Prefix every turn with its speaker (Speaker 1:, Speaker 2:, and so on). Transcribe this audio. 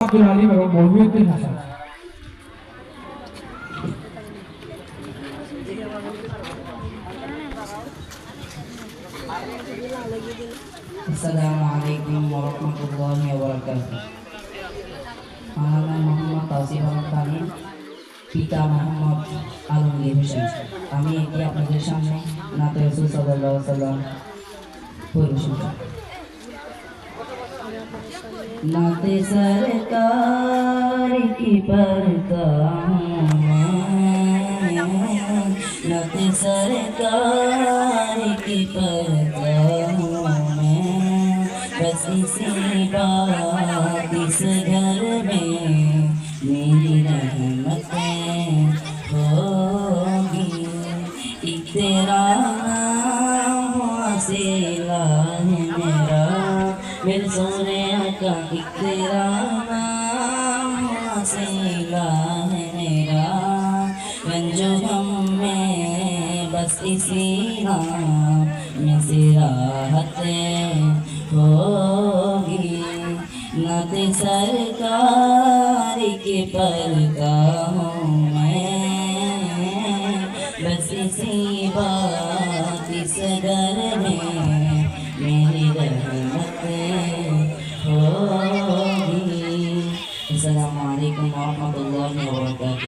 Speaker 1: আব্দুল আলিম এবং মহিউদ্দিন হাসান।
Speaker 2: আসসালামু আলাইকুম ওয়া রাহমাতুল্লাহি ওয়া বারাকাতুহু। আমার নাম মোহাম্মদ তাওসিফ আহমদ তামিম, পিতা মোহাম্মদ আলমগীর হোসেন। আমি এটি আপনাদের সামনে নাতে রাসূল সাল্লাল্লাহু আলাইহি ওয়াসাল্লাম পরিবেশন করব। नाते सरकार की पढ़ता हूँ मैं, नाते सरकार की पढ़ता हूँ मैं, बस इसी बात इस घर में मेरी रहमतें होगी। एक तेरा नाम वासिला है मेरा, मेरे सोने का एक तेरा नाम वासिला है मेरा, रंजो गम में बस इसी नाम में से राहतें होगी। नाते सरकार के पढ़ता हूँ